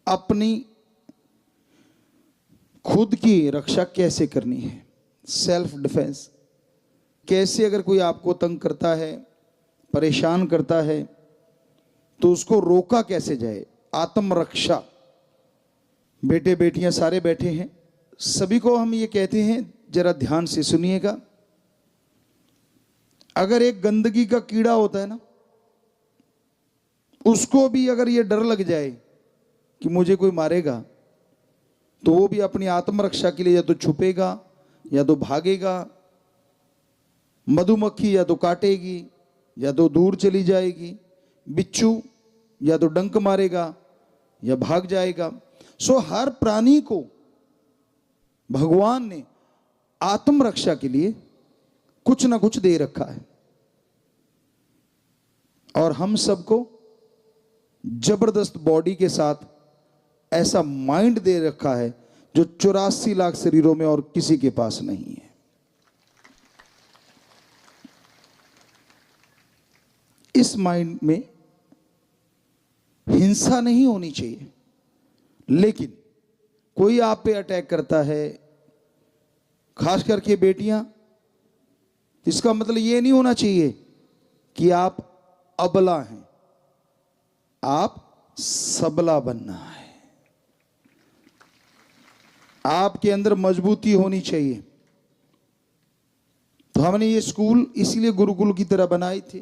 अपनी खुद की रक्षा कैसे करनी है, सेल्फ डिफेंस कैसे। अगर कोई आपको तंग करता है, परेशान करता है, तो उसको रोका कैसे जाए, आत्मरक्षा। बेटे बेटियां सारे बैठे हैं, सभी को हम ये कहते हैं, जरा ध्यान से सुनिएगा। अगर एक गंदगी का कीड़ा होता है ना, उसको भी अगर ये डर लग जाए कि मुझे कोई मारेगा, तो वो भी अपनी आत्मरक्षा के लिए या तो छुपेगा या तो भागेगा। मधुमक्खी या तो काटेगी या तो दूर चली जाएगी, बिच्छू या तो डंक मारेगा या भाग जाएगा। सो हर प्राणी को भगवान ने आत्मरक्षा के लिए कुछ ना कुछ दे रखा है, और हम सबको जबरदस्त बॉडी के साथ ऐसा माइंड दे रखा है जो 84 लाख शरीरों में और किसी के पास नहीं है। इस माइंड में हिंसा नहीं होनी चाहिए, लेकिन कोई आप पे अटैक करता है, खास करके बेटियां, इसका मतलब ये नहीं होना चाहिए कि आप अबला हैं, आप सबला बनना है। आपके अंदर मजबूती होनी चाहिए। तो हमने ये स्कूल इसीलिए गुरुकुल की तरह बनाए थे,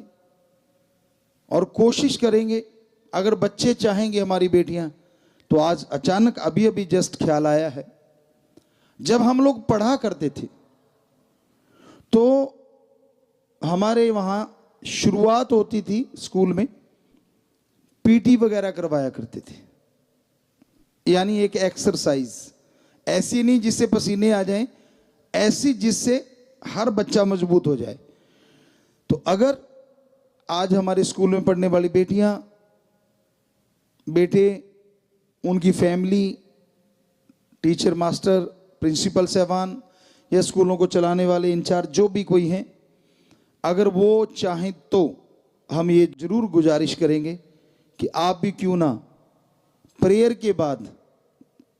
और कोशिश करेंगे, अगर बच्चे चाहेंगे, हमारी बेटियां, तो आज अचानक अभी अभी जस्ट ख्याल आया है, जब हम लोग पढ़ा करते थे तो हमारे वहां शुरुआत होती थी स्कूल में, पीटी वगैरह करवाया करते थे, यानी एक एक्सरसाइज ऐसी नहीं जिससे पसीने आ जाएं, ऐसी जिससे हर बच्चा मजबूत हो जाए। तो अगर आज हमारे स्कूल में पढ़ने वाली बेटियां, बेटे, उनकी फैमिली, टीचर, मास्टर, प्रिंसिपल साहबान या स्कूलों को चलाने वाले इंचार्ज जो भी कोई हैं, अगर वो चाहें तो हम ये जरूर गुजारिश करेंगे कि आप भी क्यों ना प्रेयर के बाद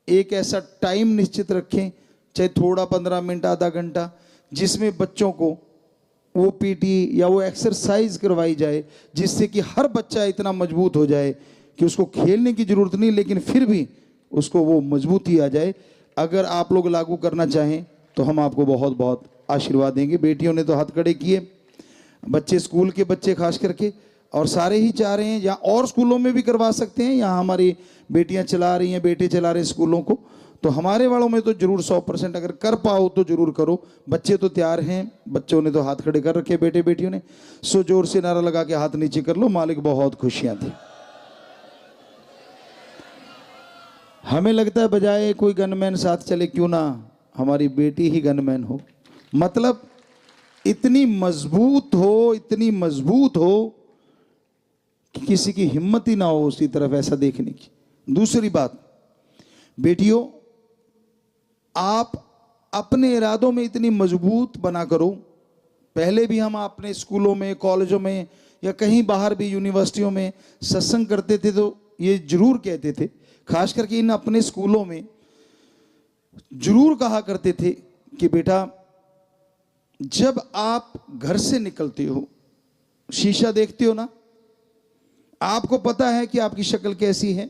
एक ऐसा टाइम निश्चित रखें, चाहे थोड़ा 15 मिनट, आधा घंटा, जिसमें बच्चों को वो पीटी या वो एक्सरसाइज करवाई जाए, जिससे कि हर बच्चा इतना मजबूत हो जाए कि उसको खेलने की जरूरत नहीं, लेकिन फिर भी उसको वो मजबूती आ जाए। अगर आप लोग लागू करना चाहें तो हम आपको बहुत बहुत आशीर्वाद देंगे। बेटियों ने तो हाथ खड़े किए, बच्चे, स्कूल के बच्चे खास करके, और सारे ही चाह रहे हैं, या और स्कूलों में भी करवा सकते हैं, यहाँ हमारी बेटियां चला रही हैं, बेटे चला रहे हैं स्कूलों को, तो हमारे वालों में तो जरूर 100% अगर कर पाओ तो जरूर करो। बच्चे तो तैयार हैं, बच्चों ने तो हाथ खड़े कर रखे, बेटे बेटियों ने। सो जोर से नारा लगा के हाथ नीचे कर लो, मालिक बहुत खुशियां थी। हमें लगता है बजाय कोई गनमैन साथ चले, क्यों ना हमारी बेटी ही गनमैन हो। मतलब इतनी मजबूत हो, इतनी मजबूत हो कि किसी की हिम्मत ही ना हो उसकी तरफ ऐसा देखने की। दूसरी बात, बेटियों, आप अपने इरादों में इतनी मजबूत बना करो। पहले भी हम अपने स्कूलों में, कॉलेजों में, या कहीं बाहर भी यूनिवर्सिटियों में सत्संग करते थे तो ये जरूर कहते थे, खास करके इन अपने स्कूलों में जरूर कहा करते थे कि बेटा, जब आप घर से निकलते हो, शीशा देखते हो ना, आपको पता है कि आपकी शक्ल कैसी है।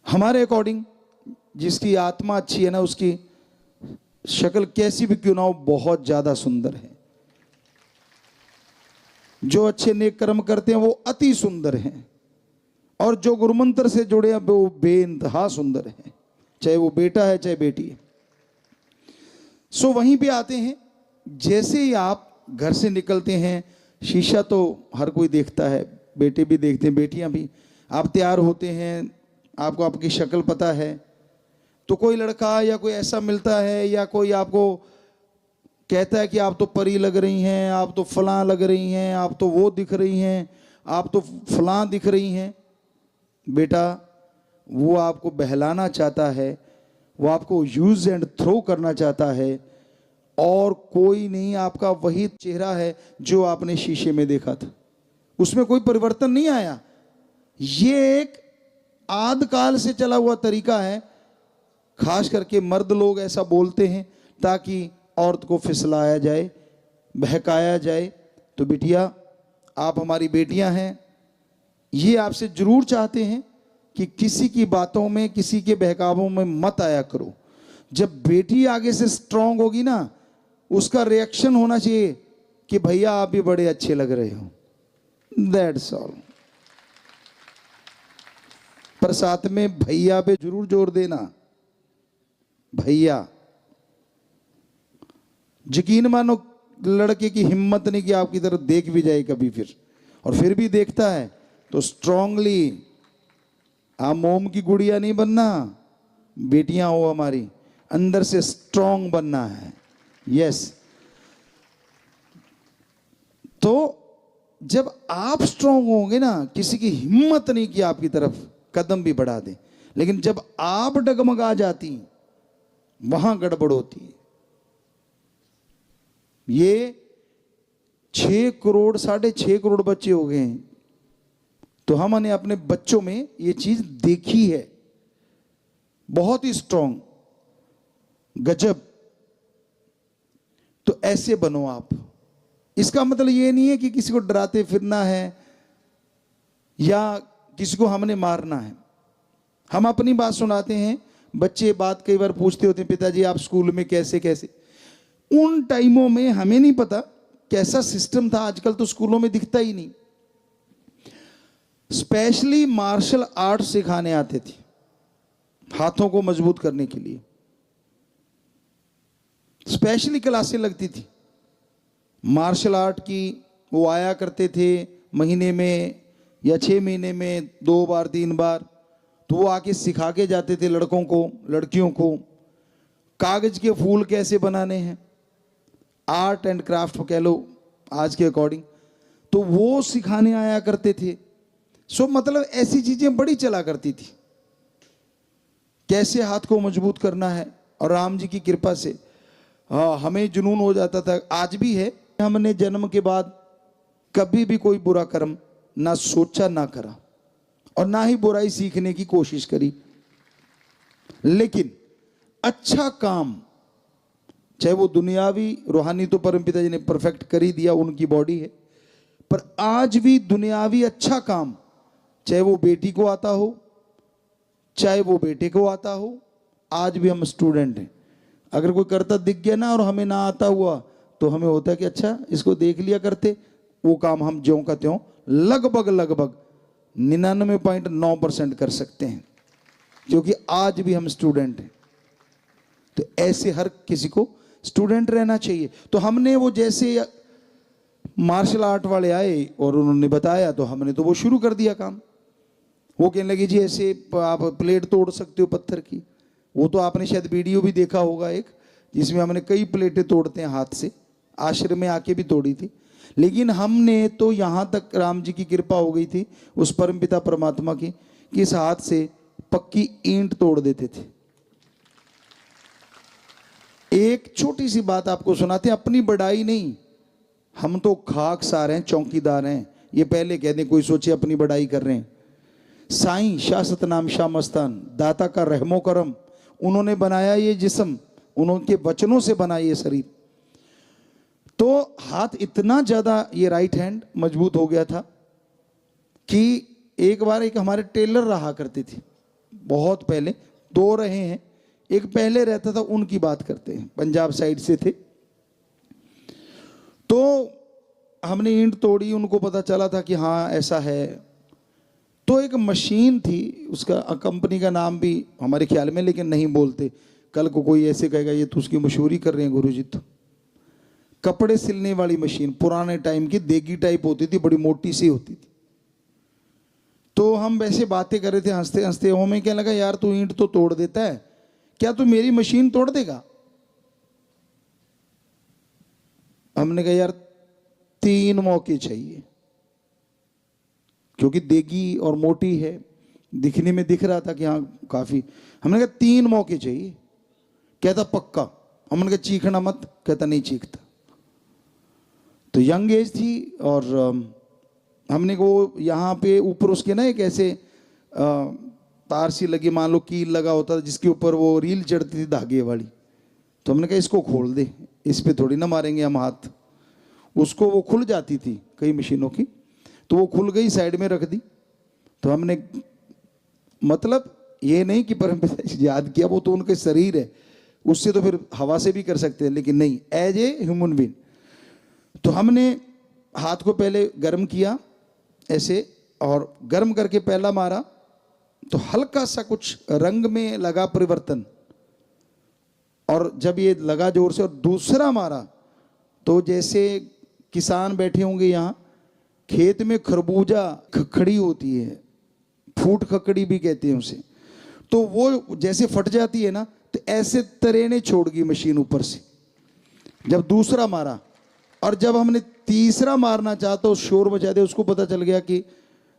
हमारे अकॉर्डिंग जिसकी आत्मा अच्छी है ना, उसकी शक्ल कैसी भी क्यों ना हो, बहुत ज्यादा सुंदर है। जो अच्छे नेक कर्म करते हैं वो अति सुंदर हैं, और जो गुरुमंत्र से जुड़े हैं वो बेइंतहा सुंदर है, चाहे वो बेटा है चाहे बेटी है। सो वहीं पे आते हैं, जैसे ही आप घर से निकलते हैं, शीशा तो हर कोई देखता है, बेटे भी देखते हैं, बेटियां भी। आप तैयार होते हैं, आपको आपकी शक्ल पता है, तो कोई लड़का या कोई ऐसा मिलता है, या कोई आपको कहता है कि आप तो परी लग रही हैं, आप तो फलां लग रही हैं, आप तो वो दिख रही हैं, आप तो फलां दिख रही हैं। बेटा, वो आपको बहलाना चाहता है, वो आपको यूज एंड थ्रो करना चाहता है, और कोई नहीं, आपका वही चेहरा है जो आपने शीशे में देखा था, उसमें कोई परिवर्तन नहीं आया। ये एक आदिकाल से चला हुआ तरीका है, खास करके मर्द लोग ऐसा बोलते हैं ताकि औरत को फिसलाया जाए, बहकाया जाए। तो बिटिया, आप हमारी बेटियां हैं, ये आपसे जरूर चाहते हैं कि किसी की बातों में, किसी के बहकावों में मत आया करो। जब बेटी आगे से स्ट्रांग होगी ना, उसका रिएक्शन होना चाहिए कि भैया आप भी बड़े अच्छे लग रहे हो, दैट्स ऑल। पर साथ में भैया पे जरूर जोर देना, भैया। यकीन मानो लड़के की हिम्मत नहीं कि आपकी तरफ देख भी जाए कभी, और फिर भी देखता है तो स्ट्रांगली, आप मोम की गुड़िया नहीं बनना, बेटियां हो हमारी, अंदर से स्ट्रांग बनना है। यस। तो जब आप स्ट्रांग होंगे ना, किसी की हिम्मत नहीं कि आपकी तरफ कदम भी बढ़ा दे। लेकिन जब आप डगमगा जाती, वहां गड़बड़ होती है। ये 6 करोड़ 6.5 करोड़ बच्चे हो गए हैं, तो हमने अपने बच्चों में ये चीज देखी है, बहुत ही स्ट्रांग, गजब। तो ऐसे बनो आप। इसका मतलब ये नहीं है कि किसी को डराते फिरना है या किसी को हमने मारना है। हम अपनी बात सुनाते हैं, बच्चे बात कई बार पूछते होते हैं, पिताजी आप स्कूल में कैसे कैसे। उन टाइमों में हमें नहीं पता कैसा सिस्टम था, आजकल तो स्कूलों में दिखता ही नहीं। स्पेशली मार्शल आर्ट सिखाने आते थे, हाथों को मजबूत करने के लिए स्पेशली क्लासें लगती थी मार्शल आर्ट की। वो आया करते थे महीने में या 6 महीने में 2 बार 3 बार। तो वो आके सिखा के जाते थे लड़कों को, लड़कियों को कागज के फूल कैसे बनाने हैं, आर्ट एंड क्राफ्ट कह लो आज के अकॉर्डिंग। तो वो सिखाने आया करते थे। सो मतलब ऐसी चीजें बड़ी चला करती थी, कैसे हाथ को मजबूत करना है। और राम जी की कृपा से हमें जुनून हो जाता था, आज भी है। हमने जन्म के बाद कभी भी कोई बुरा कर्म ना सोचा ना करा, और ना ही बुराई सीखने की कोशिश करी। लेकिन अच्छा काम, चाहे वो दुनियावी रूहानी, तो परमपिता जी ने परफेक्ट कर ही दिया, उनकी बॉडी है। पर आज भी दुनियावी अच्छा काम, चाहे वो बेटी को आता हो, चाहे वो बेटे को आता हो, आज भी हम स्टूडेंट हैं। अगर कोई करता दिख गया ना और हमें ना आता हुआ, तो हमें होता है कि अच्छा इसको देख लिया करते, वो काम हम ज्यों का त्यों लगभग 99.9% कर सकते हैं, क्योंकि आज भी हम स्टूडेंट हैं। तो ऐसे हर किसी को स्टूडेंट रहना चाहिए। तो हमने वो जैसे मार्शल आर्ट वाले आए और उन्होंने बताया, तो हमने तो वो शुरू कर दिया काम। वो कहने लगे जी ऐसे आप प्लेट तोड़ सकते हो पत्थर की। वो तो आपने शायद वीडियो भी देखा होगा एक, जिसमें हमने कई प्लेटें तोड़ते हैं हाथ से, आश्रम में आके भी तोड़ी थी। लेकिन हमने तो यहाँ तक राम जी की कृपा हो गई थी, उस परमपिता परमात्मा की, कि इस हाथ से पक्की ईंट तोड़ देते थे। एक छोटी सी बात आपको सुनाते हैं, अपनी बड़ाई नहीं, हम तो खाकसार हैं, चौकीदार हैं। ये पहले कह दें, कोई सोचे अपनी बड़ाई कर रहे हैं। साईं शाह सतनाम शाह मस्तान, दाता का रहमो करम, उन्होंने बनाया ये जिस्म, उनके वचनों से बना ये शरीर। तो हाथ इतना ज्यादा, ये राइट हैंड मजबूत हो गया था कि एक बार एक हमारे टेलर रहा करते थे, बहुत पहले, 2 रहे हैं, एक पहले रहता था, उनकी बात करते हैं, पंजाब साइड से थे। तो हमने ईंट तोड़ी, उनको पता चला था कि हाँ ऐसा है। तो एक मशीन थी, उसका कंपनी का नाम भी हमारे ख्याल में, लेकिन नहीं बोलते, कल को कोई ऐसे कहेगा ये तो उसकी मशहूरी कर रहे हैं गुरुजी। तो कपड़े सिलने वाली मशीन, पुराने टाइम की, देगी टाइप होती थी, बड़ी मोटी सी होती थी। तो हम वैसे बातें कर रहे थे हंसते हंसते, हमें क्या लगा, यार तू ईंट तो तोड़ देता है, क्या तू मेरी मशीन तोड़ देगा? हमने कहा यार 3 मौके चाहिए, क्योंकि देगी और मोटी है, दिखने में दिख रहा था कि हाँ काफी। हमने कहा 3 मौके चाहिए। कहता पक्का। हमने कहा चीखना मत, कहता नहीं चीखता। तो यंग एज थी, और हमने को यहाँ पे ऊपर उसके ना एक ऐसे तार सी लगी, मान लो कील लगा होता था जिसके ऊपर वो रील चढ़ती थी धागे वाली, तो हमने कहा इसको खोल दे, इस पे थोड़ी ना मारेंगे हम हाथ। उसको वो खुल जाती थी कई मशीनों की, तो वो खुल गई, साइड में रख दी। तो हमने मतलब ये नहीं कि परमपिता याद किया, वो तो उनके शरीर है, उससे तो फिर हवा से भी कर सकते हैं, लेकिन नहीं, एज ए ह्यूमन बीइंग। तो हमने हाथ को पहले गर्म किया ऐसे, और गर्म करके पहला मारा तो हल्का सा कुछ रंग में लगा परिवर्तन, और जब ये लगा जोर से और दूसरा मारा तो जैसे किसान बैठे होंगे यहाँ, खेत में खरबूजा खखड़ी होती है, फूट खकड़ी भी कहते हैं उसे, तो वो जैसे फट जाती है ना, तो ऐसे तरेने छोड़ गई मशीन ऊपर से जब दूसरा मारा। और जब हमने तीसरा मारना चाहा तो शोर मचा दिया, उसको पता चल गया कि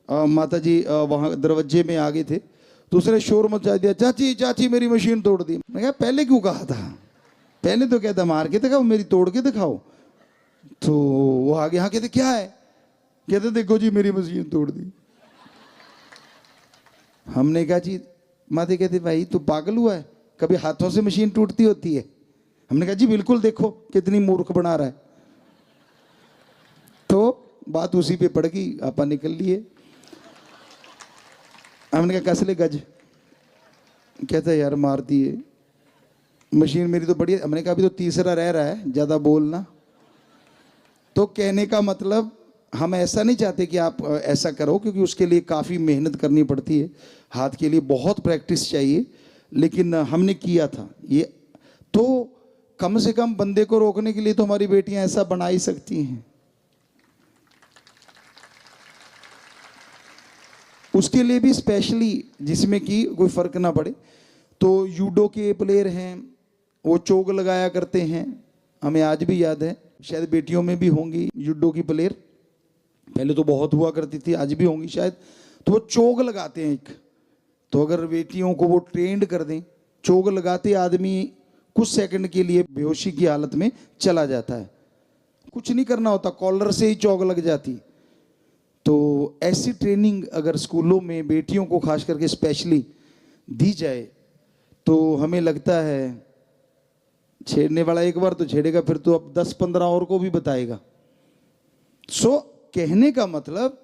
माता जी वहाँ दरवाजे में आ गए थे, तो उसने शोर मचा दिया, चाची चाची मेरी मशीन तोड़ दी। मैं कहा पहले क्यों कहा था, पहले तो कहता मार के दिखाओ, मेरी तोड़ के दिखाओ। तो वो आगे, हाँ कहते क्या है, कहते देखो जी मेरी मशीन तोड़ दी। हमने कहा जी, माता कहते भाई तू पागल हुआ है, कभी हाथों से मशीन टूटती होती है? हमने कहा जी बिल्कुल, देखो कितनी मूर्ख बना रहा है। तो बात उसी पे पड़ गई, आपा निकल लिए। हमने कहा कसले गज, कहता यार मार दिए, मशीन मेरी तो बढ़िया। हमने कहा अभी तो तीसरा रह रहा है, ज्यादा बोलना। तो कहने का मतलब हम ऐसा नहीं चाहते कि आप ऐसा करो, क्योंकि उसके लिए काफ़ी मेहनत करनी पड़ती है, हाथ के लिए बहुत प्रैक्टिस चाहिए, लेकिन हमने किया था ये। तो कम से कम बंदे को रोकने के लिए तो हमारी बेटियां ऐसा बना ही सकती हैं। उसके लिए भी स्पेशली, जिसमें कि कोई फर्क ना पड़े। तो यूडो के प्लेयर हैं, वो चोग लगाया करते हैं, हमें आज भी याद है, शायद बेटियों में भी होंगी यूडो की प्लेयर, पहले तो बहुत हुआ करती थी, आज भी होंगी शायद। तो वो चोग लगाते हैं एक, तो अगर बेटियों को वो ट्रेंड कर दें, चोग लगाते आदमी कुछ सेकंड के लिए बेहोशी की हालत में चला जाता है, कुछ नहीं करना होता, कॉलर से ही चोग लग जाती। तो ऐसी ट्रेनिंग अगर स्कूलों में बेटियों को खास करके स्पेशली दी जाए, तो हमें लगता है छेड़ने वाला एक बार तो छेड़ेगा, फिर तो अब 10-15 और को भी बताएगा। सो कहने का मतलब,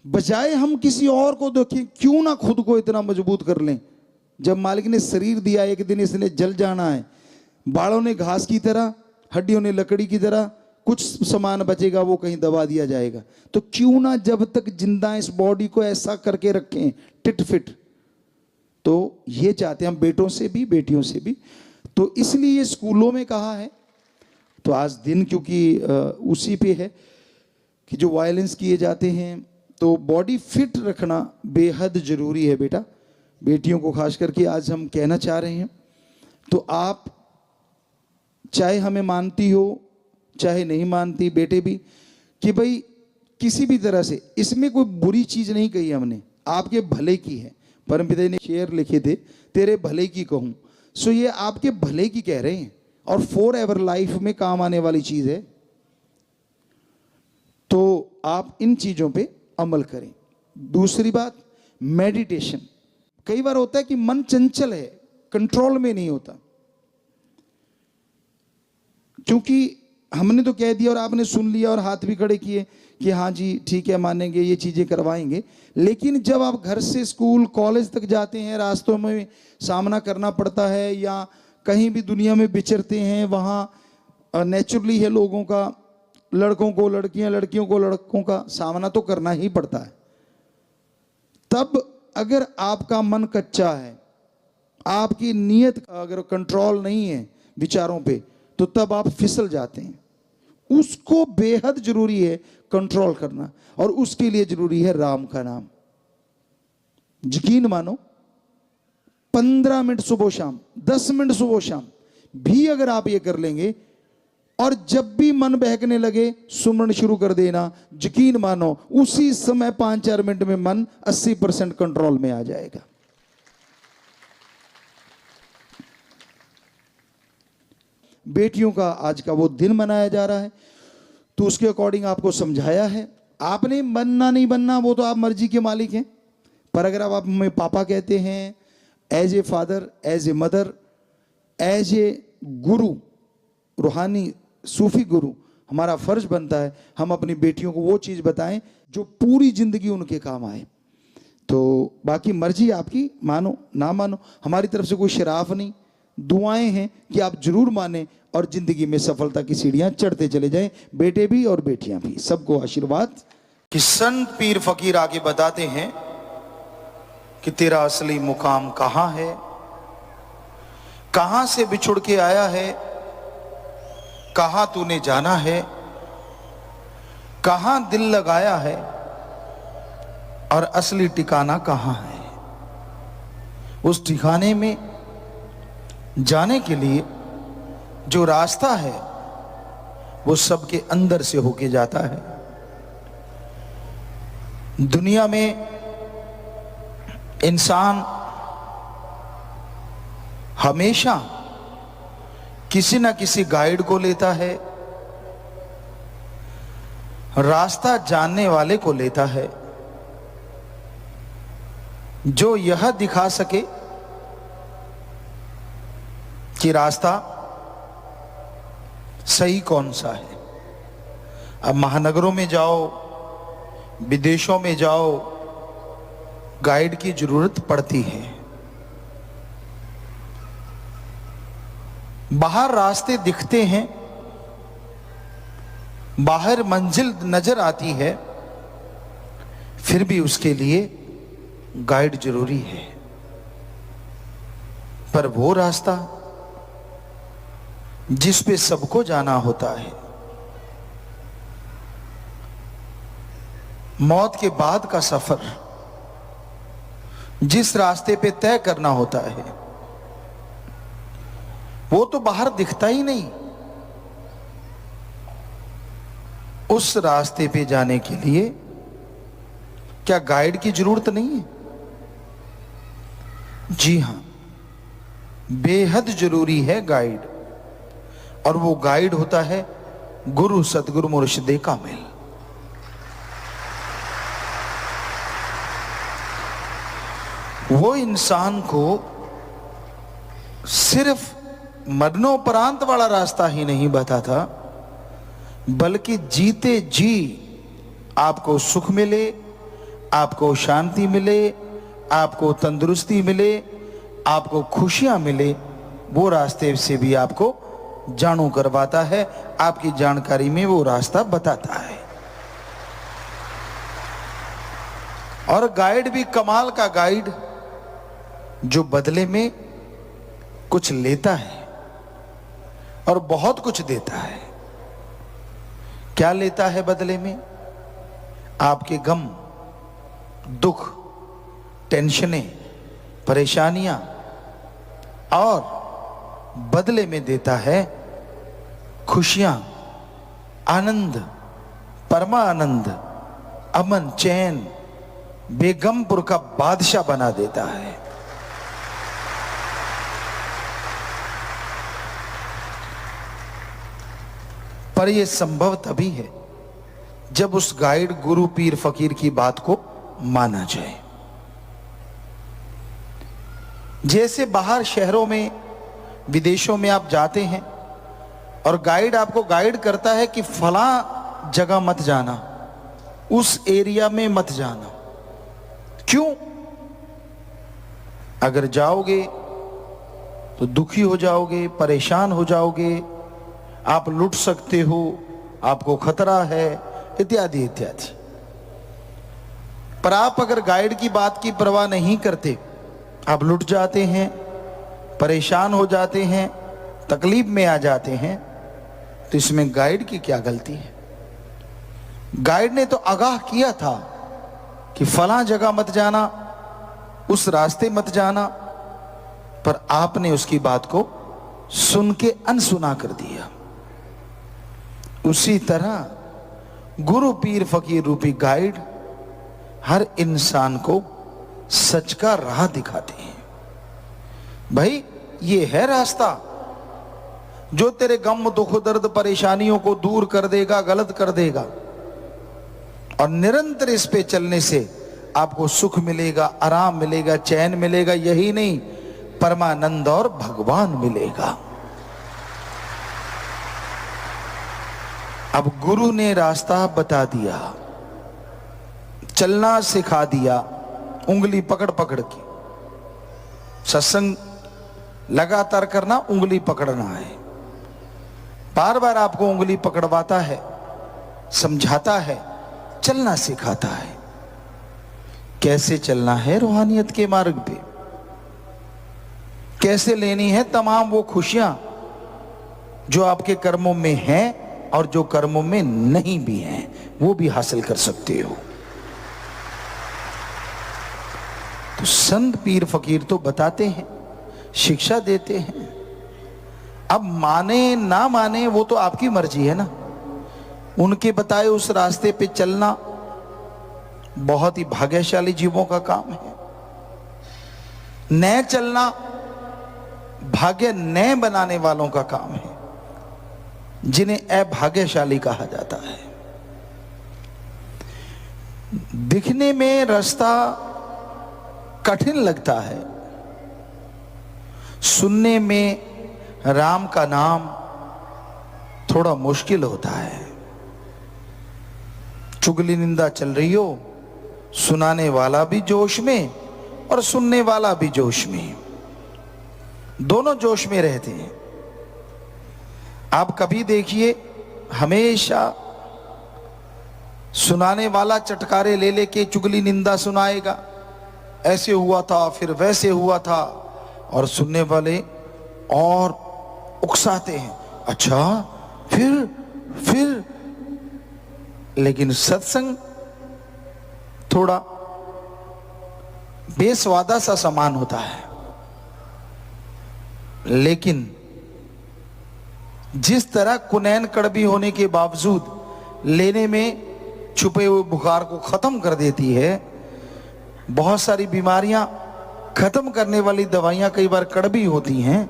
बजाय हम किसी और को देखें, क्यों ना खुद को इतना मजबूत कर लें। जब मालिक ने शरीर दिया, एक दिन इसने जल जाना है, बालों ने घास की तरह, हड्डियों ने लकड़ी की तरह, कुछ सामान बचेगा वो कहीं दबा दिया जाएगा। तो क्यों ना जब तक जिंदा इस बॉडी को ऐसा करके रखें टिट फिट। तो ये चाहते हैं हम, बेटों से भी बेटियों से भी। तो इसलिए ये स्कूलों में कहा है। तो आज दिन क्योंकि उसी पे है कि जो वायलेंस किए जाते हैं, तो बॉडी फिट रखना बेहद जरूरी है बेटा, बेटियों को खास करके आज हम कहना चाह रहे हैं। तो आप चाहे हमें मानती हो चाहे नहीं मानती, बेटे भी, कि भाई किसी भी तरह से इसमें कोई बुरी चीज नहीं कही हमने, आपके भले की है। परमपिता ने शेर लिखे थे, तेरे भले की कहूं। सो ये आपके भले की कह रहे हैं, और फॉर एवर लाइफ में काम आने वाली चीज है। तो आप इन चीजों पे अमल करें। दूसरी बात, मेडिटेशन। कई बार होता है कि मन चंचल है, कंट्रोल में नहीं होता, क्योंकि हमने तो कह दिया और आपने सुन लिया और हाथ भी खड़े किए कि हाँ जी ठीक है मानेंगे, ये चीजें करवाएंगे। लेकिन जब आप घर से स्कूल कॉलेज तक जाते हैं, रास्तों में सामना करना पड़ता है, या कहीं भी दुनिया में विचरते हैं, वहाँ नेचुरली है लोगों का, लड़कों को लड़कियां, लड़कियों को लड़कों का सामना तो करना ही पड़ता है। तब अगर आपका मन कच्चा है, आपकी नीयत अगर कंट्रोल नहीं है विचारों पे, तो तब आप फिसल जाते हैं। उसको बेहद जरूरी है कंट्रोल करना, और उसके लिए जरूरी है राम का नाम। यकीन मानो 15 मिनट सुबह शाम, 10 मिनट सुबह शाम भी अगर आप ये कर लेंगे, और जब भी मन बहकने लगे सुमरण शुरू कर देना, यकीन मानो उसी समय 5-4 मिनट में मन 80% कंट्रोल में आ जाएगा। बेटियों का आज का वो दिन मनाया जा रहा है, तो उसके अकॉर्डिंग आपको समझाया है। आपने बनना नहीं बनना वो तो आप मर्जी के मालिक हैं, पर अगर आप हमें पापा कहते हैं, as a father, as a mother, as a guru, रूहानी सूफी गुरु, हमारा फर्ज बनता है हम अपनी बेटियों को वो चीज़ बताएं जो पूरी जिंदगी उनके काम आए। तो बाकी मर्जी आपकी, मानो ना मानो, हमारी तरफ से कोई शराफ नहीं, दुआएं हैं कि आप जरूर माने और जिंदगी में सफलता की सीढ़ियां चढ़ते चले जाएं, बेटे भी और बेटियां भी, सबको आशीर्वाद। कि संत पीर फकीर आगे बताते हैं कि तेरा असली मुकाम कहां है, कहां से बिछुड़ के आया है, कहां तूने जाना है, कहां दिल लगाया है और असली ठिकाना कहां है। उस ठिकाने में जाने के लिए जो रास्ता है वो सबके अंदर से होके जाता है। दुनिया में इंसान हमेशा किसी ना किसी गाइड को लेता है, रास्ता जानने वाले को लेता है, जो यह दिखा सके कि रास्ता सही कौन सा है। अब महानगरों में जाओ, विदेशों में जाओ, गाइड की जरूरत पड़ती है। बाहर रास्ते दिखते हैं, बाहर मंजिल नजर आती है, फिर भी उसके लिए गाइड जरूरी है। पर वो रास्ता जिस पे सबको जाना होता है, मौत के बाद का सफर जिस रास्ते पे तय करना होता है, वो तो बाहर दिखता ही नहीं। उस रास्ते पे जाने के लिए क्या गाइड की जरूरत नहीं है? जी हां, बेहद जरूरी है गाइड, और वो गाइड होता है गुरु सतगुरु मुर्शिदे कामिल। वो इंसान को सिर्फ मरणोपरांत वाला रास्ता ही नहीं बताता, बल्कि जीते जी आपको सुख मिले, आपको शांति मिले, आपको तंदुरुस्ती मिले, आपको खुशियां मिले, वो रास्ते से भी आपको जानू करवाता है, आपकी जानकारी में वो रास्ता बताता है। और गाइड भी कमाल का गाइड, जो बदले में कुछ लेता है और बहुत कुछ देता है। क्या लेता है बदले में? आपके गम, दुख, टेंशनें, परेशानियां, और बदले में देता है खुशियां, आनंद, परमानंद, अमन, चैन, बेगमपुर का बादशाह बना देता है। पर यह संभव तभी है जब उस गाइड गुरु पीर फकीर की बात को माना जाए। जैसे बाहर शहरों में, विदेशों में आप जाते हैं और गाइड आपको गाइड करता है कि फला जगह मत जाना, उस एरिया में मत जाना। क्यों? अगर जाओगे तो दुखी हो जाओगे, परेशान हो जाओगे, आप लुट सकते हो, आपको खतरा है, इत्यादि इत्यादि। पर आप अगर गाइड की बात की परवाह नहीं करते, आप लुट जाते हैं, परेशान हो जाते हैं, तकलीफ में आ जाते हैं, तो इसमें गाइड की क्या गलती है? गाइड ने तो आगाह किया था कि फलां जगह मत जाना, उस रास्ते मत जाना, पर आपने उसकी बात को सुन के अनसुना कर दिया। उसी तरह गुरु पीर फकीर रूपी गाइड हर इंसान को सच का राह दिखाते हैं। भाई, ये है रास्ता जो तेरे गम, दुख, दर्द, परेशानियों को दूर कर देगा, गलत कर देगा, और निरंतर इस पे चलने से आपको सुख मिलेगा, आराम मिलेगा, चैन मिलेगा, यही नहीं परमानंद और भगवान मिलेगा। अब गुरु ने रास्ता बता दिया, चलना सिखा दिया, उंगली पकड़ पकड़ के सत्संग लगातार करना, उंगली पकड़ना है। बार बार आपको उंगली पकड़वाता है, समझाता है, चलना सिखाता है। कैसे चलना है रूहानियत के मार्ग पे, कैसे लेनी है तमाम वो खुशियां जो आपके कर्मों में हैं और जो कर्मों में नहीं भी हैं, वो भी हासिल कर सकते हो। तो संत पीर फकीर तो बताते हैं, शिक्षा देते हैं। अब माने ना माने वो तो आपकी मर्जी है ना। उनके बताए उस रास्ते पे चलना बहुत ही भाग्यशाली जीवों का काम है। न चलना भाग्य न बनाने वालों का काम है, जिन्हें अभाग्यशाली कहा जाता है। दिखने में रास्ता कठिन लगता है, सुनने में राम का नाम थोड़ा मुश्किल होता है। चुगली निंदा चल रही हो, सुनाने वाला भी जोश में और सुनने वाला भी जोश में, दोनों जोश में रहते हैं। आप कभी देखिए, हमेशा सुनाने वाला चटकारे ले लेके चुगली निंदा सुनाएगा, ऐसे हुआ था फिर वैसे हुआ था, और सुनने वाले और उकसाते हैं, अच्छा फिर। लेकिन सत्संग थोड़ा बेस्वादा सा सामान होता है, लेकिन जिस तरह कुनैन कड़वी होने के बावजूद लेने में छुपे हुए बुखार को खत्म कर देती है, बहुत सारी बीमारियां खत्म करने वाली दवाइयां कई बार कड़वी होती हैं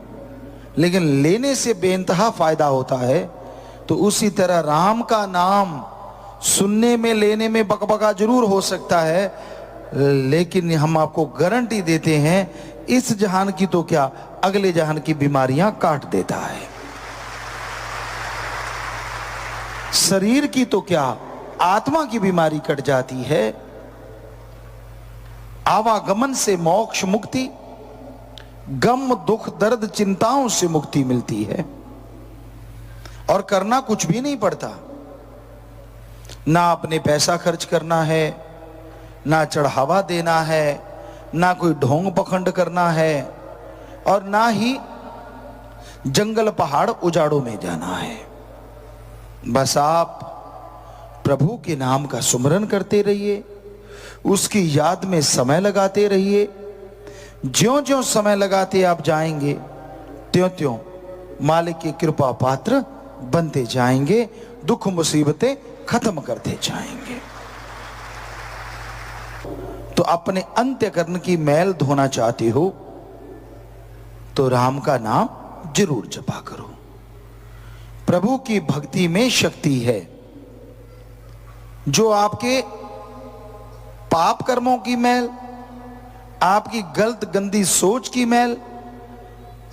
लेकिन लेने से बेइंतहा फायदा होता है, तो उसी तरह राम का नाम सुनने में लेने में बकबका जरूर हो सकता है, लेकिन हम आपको गारंटी देते हैं इस जहान की तो क्या, अगले जहान की बीमारियां काट देता है। शरीर की तो क्या, आत्मा की बीमारी कट जाती है। आवागमन से मोक्ष मुक्ति, गम दुख दर्द चिंताओं से मुक्ति मिलती है, और करना कुछ भी नहीं पड़ता। ना अपने पैसा खर्च करना है, ना चढ़ावा देना है, ना कोई ढोंग पखंड करना है, और ना ही जंगल पहाड़ उजाड़ों में जाना है। बस आप प्रभु के नाम का सुमरन करते रहिए, उसकी याद में समय लगाते रहिए। ज्यों ज्यों समय लगाते आप जाएंगे, त्यों त्यों मालिक की कृपा पात्र बनते जाएंगे, दुख मुसीबतें खत्म करते जाएंगे। तो अपने अंत्यकरण की मैल धोना चाहते हो तो राम का नाम जरूर जपा करो। प्रभु की भक्ति में शक्ति है, जो आपके पाप कर्मों की मैल, आपकी गलत गंदी सोच की मैल,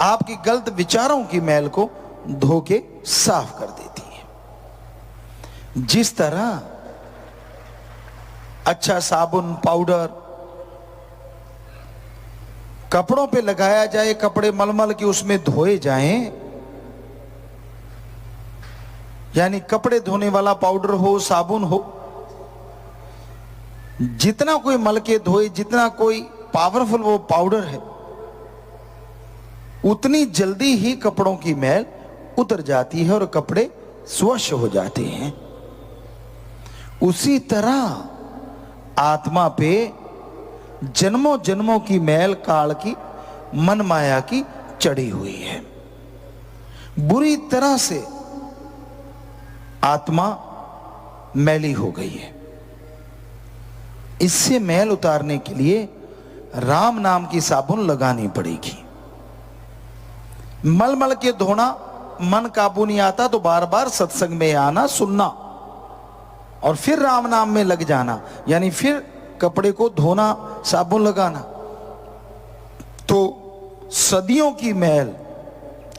आपकी गलत विचारों की मैल को धो के साफ कर देती है। जिस तरह अच्छा साबुन पाउडर कपड़ों पे लगाया जाए, कपड़े मलमल के उसमें धोए जाएं, यानी कपड़े धोने वाला पाउडर हो, साबुन हो, जितना कोई मल के धोए, जितना कोई पावरफुल वो पाउडर है, उतनी जल्दी ही कपड़ों की मैल उतर जाती है और कपड़े स्वच्छ हो जाते हैं। उसी तरह आत्मा पे जन्मों जन्मों की मैल काल की, मन माया की चढ़ी हुई है। बुरी तरह से आत्मा मैली हो गई है। इससे मैल उतारने के लिए राम नाम की साबुन लगानी पड़ेगी। मल मल के धोना, मन काबू नहीं आता तो बार बार सत्संग में आना, सुनना, और फिर राम नाम में लग जाना, यानी फिर कपड़े को धोना, साबुन लगाना। तो सदियों की मैल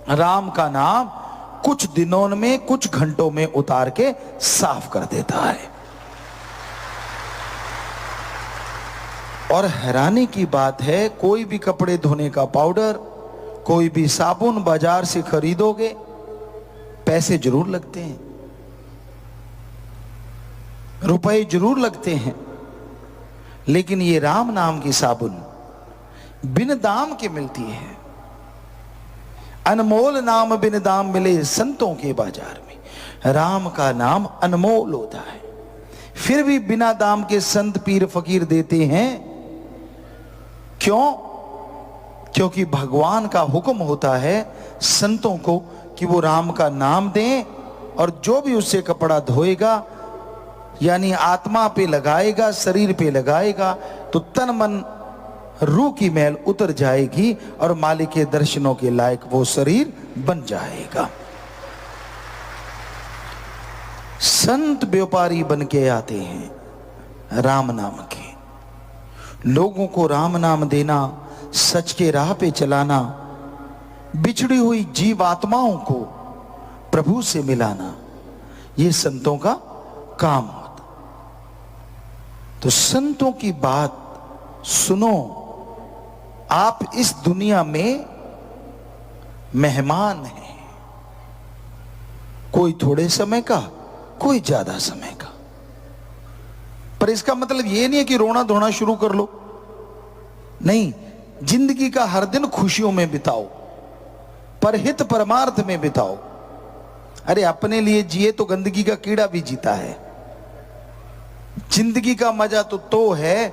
राम का नाम कुछ दिनों में, कुछ घंटों में उतार के साफ कर देता है। और हैरानी की बात है, कोई भी कपड़े धोने का पाउडर, कोई भी साबुन बाजार से खरीदोगे, पैसे जरूर लगते हैं, रुपए जरूर लगते हैं, लेकिन ये राम नाम की साबुन बिन दाम के मिलती है। अनमोल नाम बिन दाम मिले संतों के बाजार में। राम का नाम अनमोल होता है, फिर भी बिना दाम के संत पीर फकीर देते हैं। क्यों? क्योंकि भगवान का हुक्म होता है संतों को कि वो राम का नाम दें, और जो भी उससे कपड़ा धोएगा, यानी आत्मा पे लगाएगा, शरीर पे लगाएगा, तो तन मन रूह की मैल उतर जाएगी और मालिक के दर्शनों के लायक वो शरीर बन जाएगा। संत व्यापारी बन के आते हैं राम नाम के। लोगों को राम नाम देना, सच के राह पे चलाना, बिछड़ी हुई जीव आत्माओं को प्रभु से मिलाना, ये संतों का काम होता। तो संतों की बात सुनो। आप इस दुनिया में मेहमान हैं, कोई थोड़े समय का, कोई ज्यादा समय का। पर इसका मतलब यह नहीं है कि रोना धोना शुरू कर लो, नहीं। जिंदगी का हर दिन खुशियों में बिताओ, परहित परमार्थ में बिताओ। अरे अपने लिए जिए तो गंदगी का कीड़ा भी जीता है। जिंदगी का मजा तो है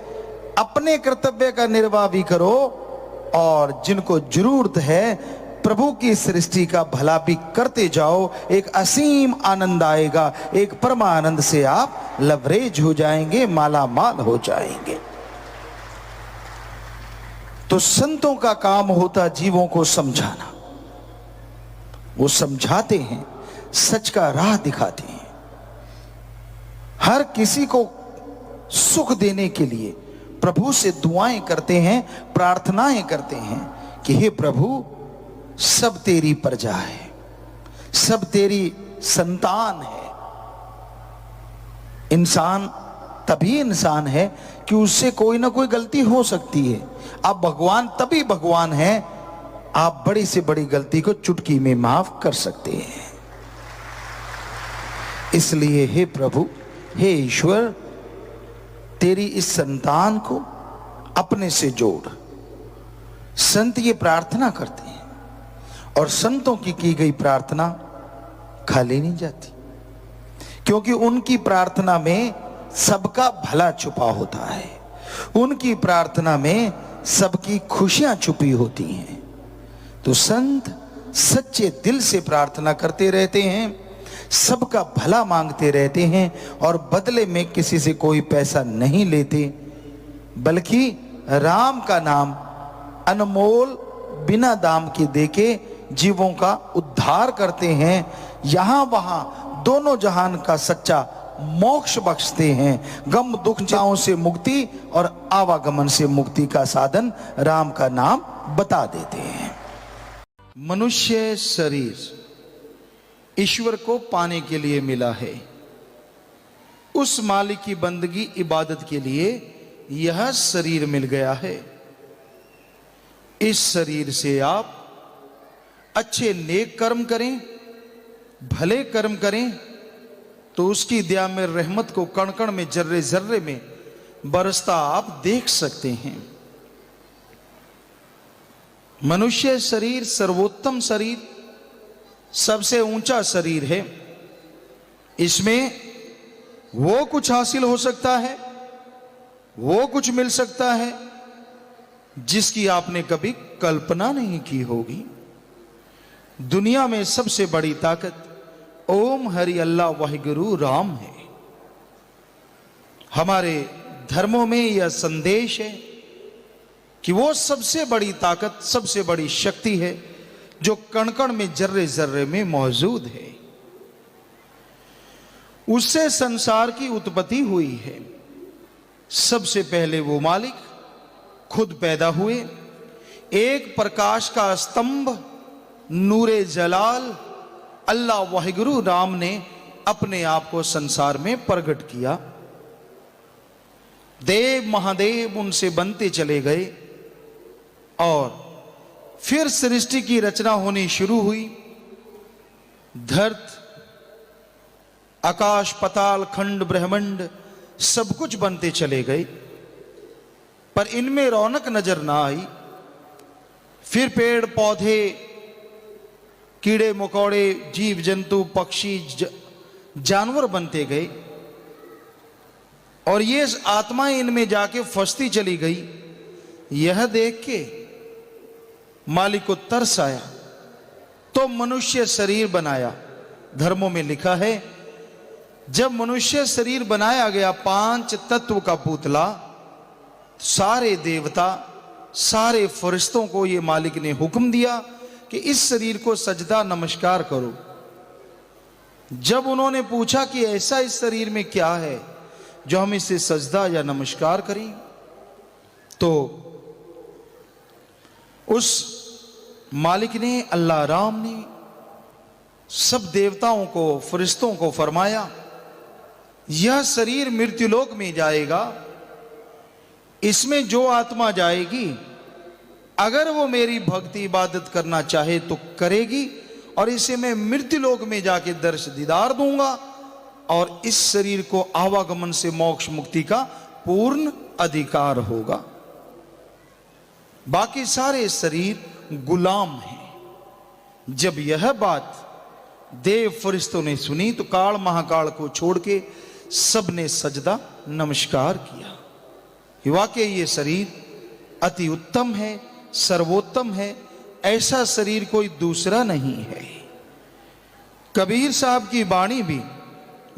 अपने कर्तव्य का निर्वाह भी करो, और जिनको जरूरत है प्रभु की सृष्टि का भला भी करते जाओ। एक असीम आनंद आएगा, एक परमानंद से आप लवरेज हो जाएंगे, माला माल हो जाएंगे। तो संतों का काम होता जीवों को समझाना। वो समझाते हैं, सच का राह दिखाते हैं, हर किसी को सुख देने के लिए प्रभु से दुआएं करते हैं, प्रार्थनाएं करते हैं कि हे प्रभु, सब तेरी प्रजा है, सब तेरी संतान है। इंसान तभी इंसान है कि उससे कोई ना कोई गलती हो सकती है। आप भगवान तभी भगवान है, आप बड़ी से बड़ी गलती को चुटकी में माफ कर सकते हैं। इसलिए हे प्रभु, हे ईश्वर, तेरी इस संतान को अपने से जोड़। संत ये प्रार्थना करते हैं, और संतों की गई प्रार्थना खाली नहीं जाती, क्योंकि उनकी प्रार्थना में सबका भला छुपा होता है। उनकी प्रार्थना में सबकी खुशियां छुपी होती हैं। तो संत सच्चे दिल से प्रार्थना करते रहते हैं, सबका भला मांगते रहते हैं, और बदले में किसी से कोई पैसा नहीं लेते, बल्कि राम का नाम अनमोल बिना दाम के देके जीवों का उद्धार करते हैं। यहां वहां दोनों जहान का सच्चा मोक्ष बख्शते हैं। गम दुख चाओं से मुक्ति और आवागमन से मुक्ति का साधन राम का नाम बता देते हैं। मनुष्य शरीर ईश्वर को पाने के लिए मिला है। उस मालिक की बंदगी इबादत के लिए यह शरीर मिल गया है। इस शरीर से आप अच्छे नेक कर्म करें, भले कर्म करें, तो उसकी दया में रहमत को कण कण में, जर्रे जर्रे में बरसता आप देख सकते हैं। मनुष्य शरीर सर्वोत्तम शरीर, सबसे ऊंचा शरीर है। इसमें वो कुछ हासिल हो सकता है, वो कुछ मिल सकता है जिसकी आपने कभी कल्पना नहीं की होगी। दुनिया में सबसे बड़ी ताकत ओम हरि अल्लाह वाहिगुरु राम है। हमारे धर्मों में यह संदेश है कि वो सबसे बड़ी ताकत, सबसे बड़ी शक्ति है जो कण कण में, जर्रे जर्रे में मौजूद है। उससे संसार की उत्पत्ति हुई है। सबसे पहले वो मालिक खुद पैदा हुए, एक प्रकाश का स्तंभ नूरे जलाल अल्लाह वाहिगुरु राम ने अपने आप को संसार में प्रकट किया। देव महादेव उनसे बनते चले गए और फिर सृष्टि की रचना होनी शुरू हुई। धरत, आकाश, पाताल, खंड, ब्रह्मांड सब कुछ बनते चले गए, पर इनमें रौनक नजर ना आई। फिर पेड़ पौधे, कीड़े मकोड़े, जीव जंतु, पक्षी, जानवर बनते गए और ये आत्माएं इनमें जाके फंसती चली गई। यह देख के मालिक को तरस आया तो मनुष्य शरीर बनाया। धर्मों में लिखा है जब मनुष्य शरीर बनाया गया, 5 तत्व का पुतला, सारे देवता, सारे फरिश्तों को ये मालिक ने हुक्म दिया कि इस शरीर को सजदा नमस्कार करो। जब उन्होंने पूछा कि ऐसा इस शरीर में क्या है जो हम इसे सजदा या नमस्कार करें, तो उस मालिक ने, अल्लाह राम ने सब देवताओं को, फरिश्तों को फरमाया यह शरीर मृत्युलोक में जाएगा, इसमें जो आत्मा जाएगी अगर वो मेरी भक्ति इबादत करना चाहे तो करेगी और इसे मैं मृत्युलोक में जाके दर्श दीदार दूंगा और इस शरीर को आवागमन से मोक्ष मुक्ति का पूर्ण अधिकार होगा। बाकी सारे शरीर गुलाम हैं। जब यह बात देव फरिश्तों ने सुनी तो काल महाकाल को छोड़ के सबने सजदा नमस्कार किया। वाकई ये शरीर अति उत्तम है, सर्वोत्तम है, ऐसा शरीर कोई दूसरा नहीं है। कबीर साहब की वाणी भी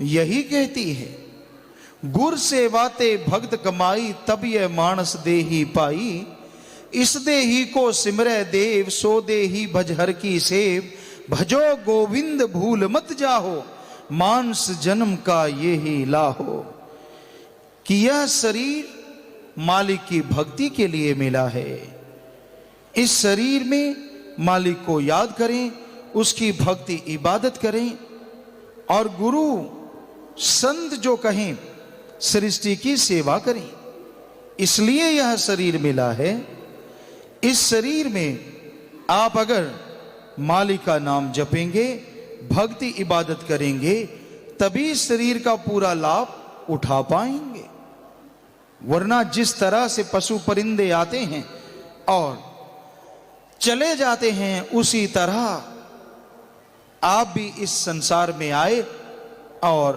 यही कहती है, गुर सेवाते भक्त कमाई तब यह मानस देही पाई, इस देही को सिमरै देव सो देही भजहर की सेव, भजो गोविंद भूल मत जाहो मानस जन्म का ये ही लाहो। कि यह शरीर मालिक की भक्ति के लिए मिला है। इस शरीर में मालिक को याद करें, उसकी भक्ति इबादत करें और गुरु संत जो कहें सृष्टि की सेवा करें। इसलिए यह शरीर मिला है। इस शरीर में आप अगर मालिक का नाम जपेंगे, भक्ति इबादत करेंगे, तभी शरीर का पूरा लाभ उठा पाएंगे। वरना जिस तरह से पशु परिंदे आते हैं और चले जाते हैं, उसी तरह आप भी इस संसार में आए और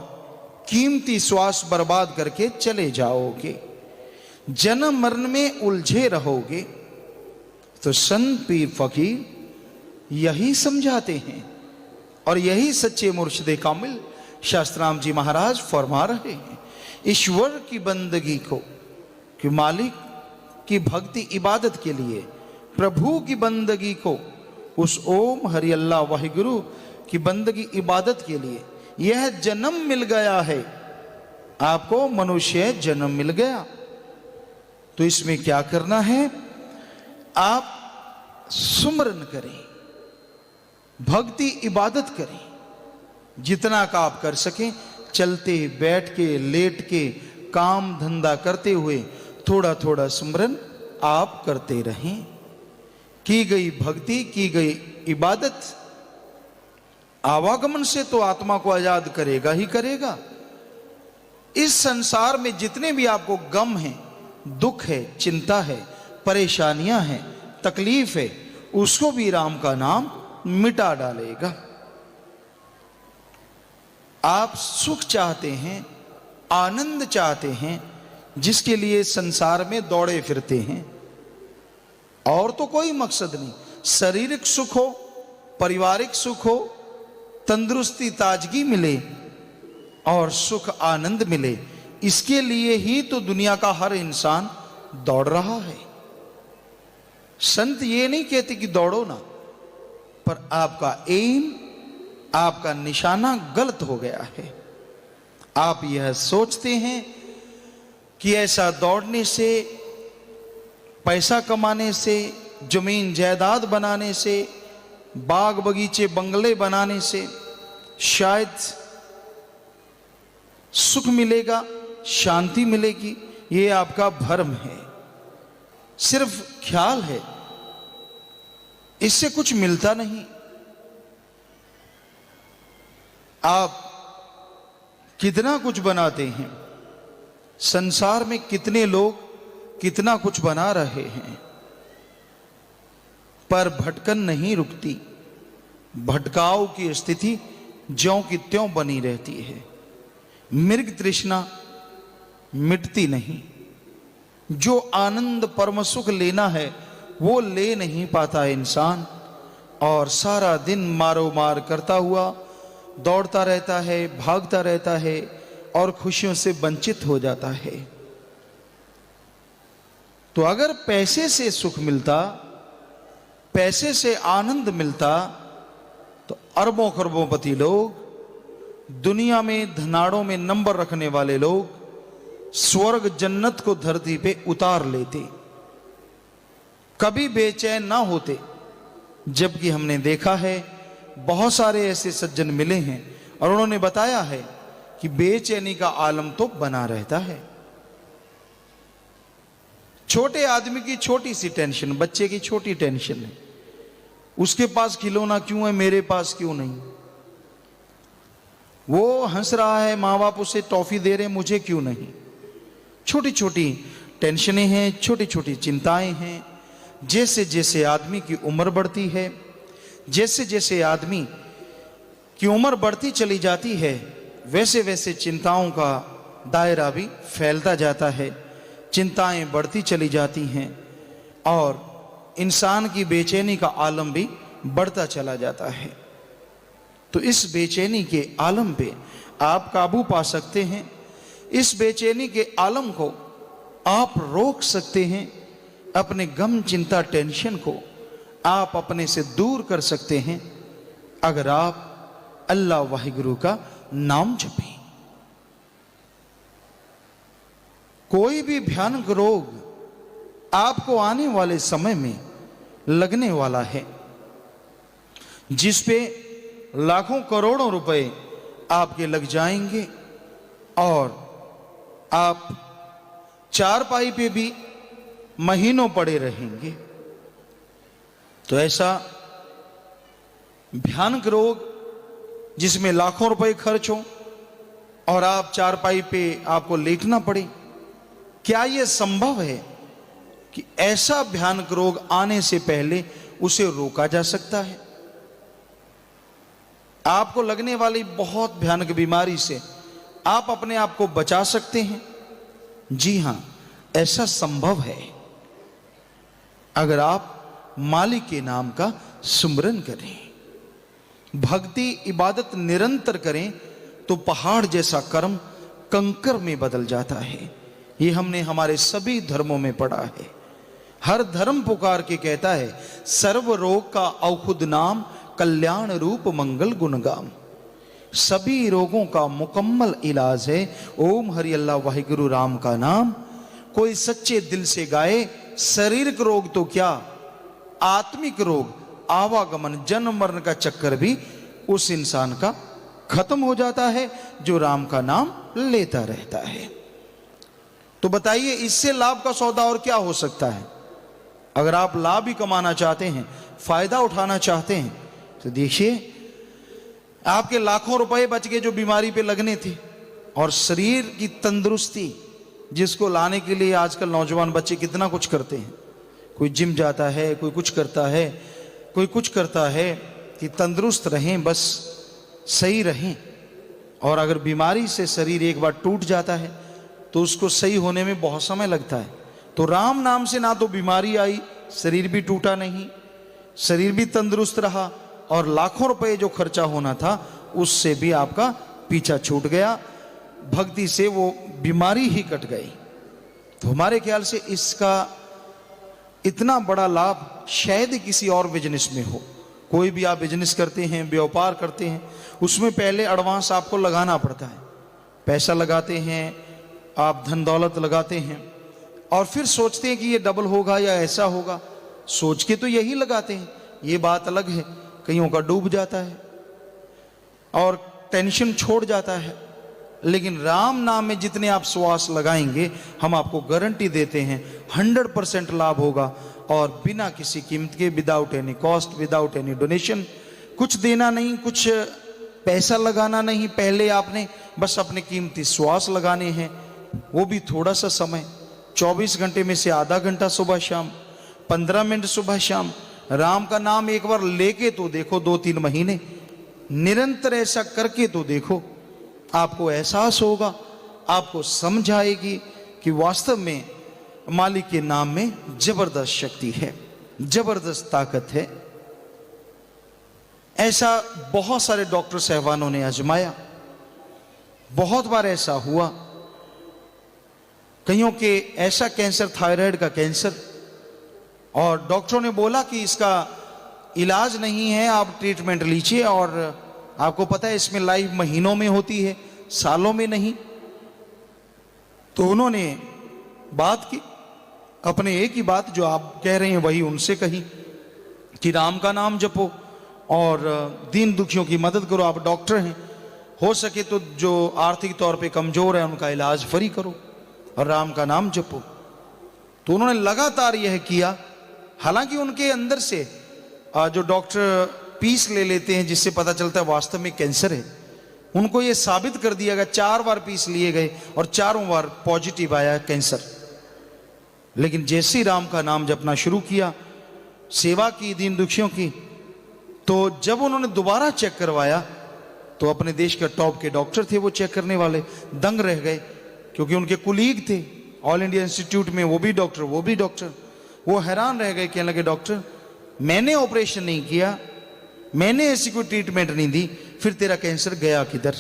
कीमती श्वास बर्बाद करके चले जाओगे, जन्म मरण में उलझे रहोगे। तो संत पीर फकीर यही समझाते हैं और यही सच्चे मुर्शिदे कामिल शास्त्राम जी महाराज फरमा रहे हैं। ईश्वर की बंदगी को, कि मालिक की भक्ति इबादत के लिए, प्रभु की बंदगी को, उस ओम हरि अल्लाह वाहिगुरु की बंदगी इबादत के लिए यह जन्म मिल गया है। आपको मनुष्य जन्म मिल गया, तो इसमें क्या करना है? आप सुमरन करें, भक्ति इबादत करें, जितना का आप कर सकें। चलते, बैठ के, लेट के, काम धंधा करते हुए थोड़ा थोड़ा सुमरन आप करते रहें। की गई भक्ति, की गई इबादत आवागमन से तो आत्मा को आजाद करेगा ही करेगा। इस संसार में जितने भी आपको गम है, दुख है, चिंता है, परेशानियां हैं, तकलीफ है, उसको भी राम का नाम मिटा डालेगा। आप सुख चाहते हैं, आनंद चाहते हैं, जिसके लिए संसार में दौड़े फिरते हैं, और तो कोई मकसद नहीं। शारीरिक सुख हो, पारिवारिक सुख हो, तंदुरुस्ती, ताजगी मिले और सुख आनंद मिले, इसके लिए ही तो दुनिया का हर इंसान दौड़ रहा है। संत ये नहीं कहते कि दौड़ो ना, पर आपका एम, आपका निशाना गलत हो गया है। आप यह सोचते हैं कि ऐसा दौड़ने से, पैसा कमाने से, जमीन जायदाद बनाने से, बाग बगीचे बंगले बनाने से शायद सुख मिलेगा, शांति मिलेगी। ये आपका भ्रम है, सिर्फ ख्याल है, इससे कुछ मिलता नहीं। आप कितना कुछ बनाते हैं, संसार में कितने लोग कितना कुछ बना रहे हैं, पर भटकन नहीं रुकती। भटकाव की स्थिति ज्यों की त्यों बनी रहती है। मृग तृष्णा मिटती नहीं। जो आनंद परम सुख लेना है वो ले नहीं पाता इंसान, और सारा दिन मारो मार करता हुआ दौड़ता रहता है, भागता रहता है और खुशियों से वंचित हो जाता है। तो अगर पैसे से सुख मिलता, पैसे से आनंद मिलता, तो अरबों खरबोंपति लोग, दुनिया में धनाड़ों में नंबर रखने वाले लोग स्वर्ग जन्नत को धरती पे उतार लेते, कभी बेचैन ना होते। जबकि हमने देखा है बहुत सारे ऐसे सज्जन मिले हैं और उन्होंने बताया है कि बेचैनी का आलम तो बना रहता है। छोटे आदमी की छोटी सी टेंशन, बच्चे की छोटी टेंशन है, उसके पास खिलौना क्यों है, मेरे पास क्यों नहीं। वो हंस रहा है, माँ बाप उसे टॉफी दे रहे, मुझे क्यों नहीं। छोटी छोटी टेंशनें हैं, छोटी छोटी चिंताएं हैं। जैसे जैसे आदमी की उम्र बढ़ती है, जैसे जैसे आदमी की उम्र बढ़ती चली जाती है, वैसे वैसे चिंताओं का दायरा भी फैलता जाता है, चिंताएं बढ़ती चली जाती हैं और इंसान की बेचैनी का आलम भी बढ़ता चला जाता है। तो इस बेचैनी के आलम पे आप काबू पा सकते हैं। इस बेचैनी के आलम को आप रोक सकते हैं। अपने गम, चिंता, टेंशन को आप अपने से दूर कर सकते हैं अगर आप अल्लाह वाहिगुरु का नाम जपें। कोई भी भयानक रोग आपको आने वाले समय में लगने वाला है, जिस पे लाखों करोड़ों रुपए आपके लग जाएंगे और आप चारपाई पे भी महीनों पड़े रहेंगे, तो ऐसा भयानक रोग जिसमें लाखों रुपए खर्च हो और आप चारपाई पे आपको लेटना पड़े, क्या यह संभव है कि ऐसा भयानक रोग आने से पहले उसे रोका जा सकता है? आपको लगने वाली बहुत भयानक बीमारी से आप अपने आप को बचा सकते हैं। जी हां, ऐसा संभव है अगर आप मालिक के नाम का सुमरन करें, भक्ति इबादत निरंतर करें, तो पहाड़ जैसा कर्म कंकर में बदल जाता है। ये हमने हमारे सभी धर्मों में पढ़ा है। हर धर्म पुकार के कहता है, सर्व रोग का औखुद नाम, कल्याण रूप मंगल गुणगाम। सभी रोगों का मुकम्मल इलाज है ओम हरि अल्लाह वाहिगुरु राम का नाम। कोई सच्चे दिल से गाए, शारीरिक रोग तो क्या, आत्मिक रोग, आवागमन, जन्म मरण का चक्कर भी उस इंसान का खत्म हो जाता है जो राम का नाम लेता रहता है। तो बताइए, इससे लाभ का सौदा और क्या हो सकता है? अगर आप लाभ ही कमाना चाहते हैं, फायदा उठाना चाहते हैं, तो देखिए आपके लाखों रुपए बच गए जो बीमारी पे लगने थे, और शरीर की तंदुरुस्ती जिसको लाने के लिए आजकल नौजवान बच्चे कितना कुछ करते हैं। कोई जिम जाता है, कोई कुछ करता है, कोई कुछ करता है कि तंदुरुस्त रहें, बस सही रहें। और अगर बीमारी से शरीर एक बार टूट जाता है तो उसको सही होने में बहुत समय लगता है। तो राम नाम से ना तो बीमारी आई, शरीर भी टूटा नहीं, शरीर भी तंदुरुस्त रहा, और लाखों रुपए जो खर्चा होना था उससे भी आपका पीछा छूट गया, भक्ति से वो बीमारी ही कट गई। तो हमारे ख्याल से इसका इतना बड़ा लाभ शायद किसी और बिजनेस में हो। कोई भी आप बिजनेस करते हैं, व्यापार करते हैं, उसमें पहले एडवांस आपको लगाना पड़ता है, पैसा लगाते हैं, आप धन दौलत लगाते हैं और फिर सोचते हैं कि ये डबल होगा या ऐसा होगा, सोच के तो यही लगाते हैं। ये बात अलग है, कईयों का डूब जाता है और टेंशन छोड़ जाता है। लेकिन राम नाम में जितने आप श्वास लगाएंगे, हम आपको गारंटी देते हैं 100% लाभ होगा, और बिना किसी कीमत के, without any cost, without any donation. कुछ देना नहीं, कुछ पैसा लगाना नहीं, पहले आपने बस अपने कीमती श्वास लगाने हैं, वो भी थोड़ा सा समय, 24 घंटे में से आधा घंटा सुबह शाम, 15 मिनट सुबह शाम। राम का नाम एक बार लेके तो देखो, 2-3 महीने निरंतर ऐसा करके तो देखो, आपको एहसास होगा, आपको समझ आएगी कि वास्तव में मालिक के नाम में जबरदस्त शक्ति है, जबरदस्त ताकत है। ऐसा बहुत सारे डॉक्टर साहबानों ने आजमाया, बहुत बार ऐसा हुआ। कईयों के ऐसा कैंसर, थायराइड का कैंसर, और डॉक्टरों ने बोला कि इसका इलाज नहीं है, आप ट्रीटमेंट लीजिए, और आपको पता है इसमें लाइफ महीनों में होती है, सालों में नहीं। तो उन्होंने बात की, अपने एक ही बात जो आप कह रहे हैं वही उनसे कही कि राम का नाम जपो और दीन दुखियों की मदद करो। आप डॉक्टर हैं, हो सके तो जो आर्थिक तौर पे कमजोर है उनका इलाज फ्री करो और राम का नाम जपो। तो उन्होंने लगातार यह किया। हालांकि उनके अंदर से जो डॉक्टर पीस ले लेते हैं जिससे पता चलता है वास्तव में कैंसर है, उनको यह साबित कर दिया गया, 4 बार पीस लिए गए और चारों बार पॉजिटिव आया कैंसर। लेकिन जैसे ही राम का नाम जपना शुरू किया, सेवा की दीन दुखियों की, तो जब उन्होंने दोबारा चेक करवाया तो अपने देश के टॉप के डॉक्टर थे वो चेक करने वाले, दंग रह गए, क्योंकि उनके कुलीग थे ऑल इंडिया इंस्टीट्यूट में, वो भी डॉक्टर, वो भी डॉक्टर। वो हैरान रह गए, कहने लगे डॉक्टर मैंने ऑपरेशन नहीं किया, मैंने ऐसी कोई ट्रीटमेंट नहीं दी, फिर तेरा कैंसर गया किधर?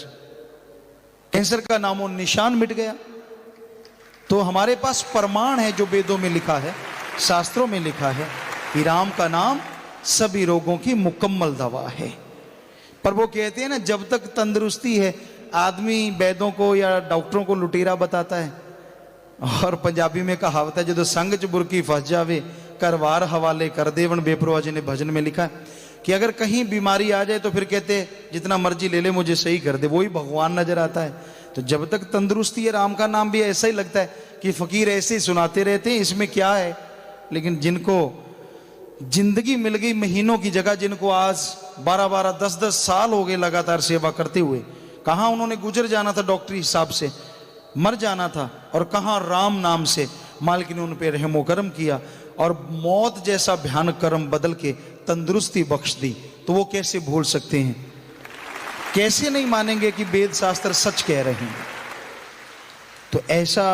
कैंसर का नामो निशान मिट गया। तो हमारे पास प्रमाण है, जो वेदों में लिखा है, शास्त्रों में लिखा है कि राम का नाम सभी रोगों की मुकम्मल दवा है। पर वो कहते हैं ना, जब तक तंदुरुस्ती है, आदमी वैद्यों को या डॉक्टरों को लुटेरा बताता है। और पंजाबी में कहावत है, जो संग च बुरकी फंस जावे करवार हवाले कर देवन। बेपरवाह जी ने भजन में लिखा है कि अगर कहीं बीमारी आ जाए तो फिर कहते जितना मर्जी ले ले, मुझे सही कर दे, वही भगवान नजर आता है। तो जब तक तंदुरुस्ती है, राम का नाम भी ऐसा ही लगता है कि फकीर ऐसे ही सुनाते रहते हैं, इसमें क्या है। लेकिन जिनको जिंदगी मिल गई महीनों की जगह, जिनको आज 12-12, 10-10 साल हो गए लगातार सेवा करते हुए, कहाँ उन्होंने गुजर जाना था डॉक्टरी हिसाब से, मर जाना था, और कहाँ राम नाम से मालिक ने उन पे रहमो करम किया और मौत जैसा भयानक कर्म बदल के तंदुरुस्ती बख्श दी। तो वो कैसे भूल सकते हैं, कैसे नहीं मानेंगे कि वेद शास्त्र सच कह रहे हैं। तो ऐसा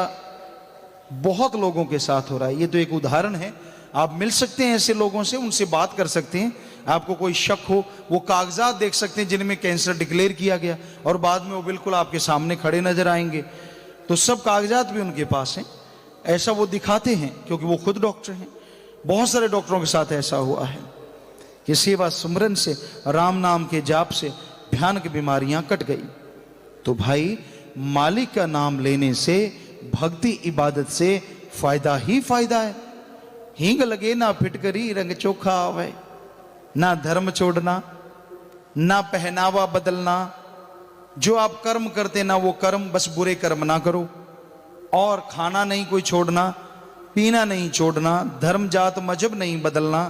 बहुत लोगों के साथ हो रहा है। ये तो एक उदाहरण है, आप मिल सकते हैं ऐसे लोगों से, उनसे बात कर सकते हैं। आपको कोई शक हो, वो कागजात देख सकते हैं जिनमें कैंसर डिक्लेयर किया गया, और बाद में वो बिल्कुल आपके सामने खड़े नजर आएंगे। तो सब कागजात भी उनके पास हैं, ऐसा वो दिखाते हैं, क्योंकि वो खुद डॉक्टर हैं। बहुत सारे डॉक्टरों के साथ ऐसा हुआ है कि सेवा सुमरन से, राम नाम के जाप से भयानक बीमारियां कट गई। तो भाई, मालिक का नाम लेने से, भक्ति इबादत से फायदा ही फायदा है। हींग लगे ना फिटकरी रंग चोखा आवे, ना धर्म छोड़ना, ना पहनावा बदलना। जो आप कर्म करते ना वो कर्म, बस बुरे कर्म ना करो। और खाना नहीं कोई छोड़ना, पीना नहीं छोड़ना, धर्म जात मजहब नहीं बदलना।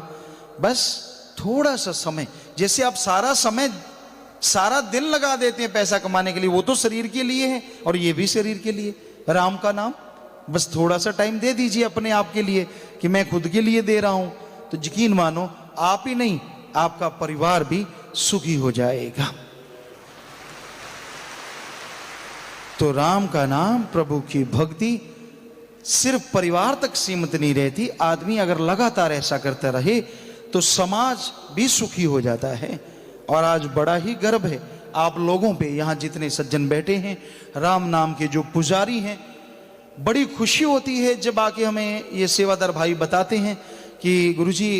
बस थोड़ा सा समय, जैसे आप सारा समय, सारा दिन लगा देते हैं पैसा कमाने के लिए, वो तो शरीर के लिए है और ये भी शरीर के लिए। राम का नाम बस थोड़ा सा टाइम दे दीजिए अपने आप के लिए, कि मैं खुद के लिए दे रहा हूं, तो यकीन मानो आप ही नहीं, आपका परिवार भी सुखी हो जाएगा। तो राम का नाम, प्रभु की भक्ति सिर्फ परिवार तक सीमित नहीं रहती। आदमी अगर लगातार ऐसा करता रहे तो समाज भी सुखी हो जाता है। और आज बड़ा ही गर्व है आप लोगों पे, यहाँ जितने सज्जन बैठे हैं, राम नाम के जो पुजारी हैं, बड़ी खुशी होती है जब आके हमें ये सेवादार भाई बताते हैं कि गुरुजी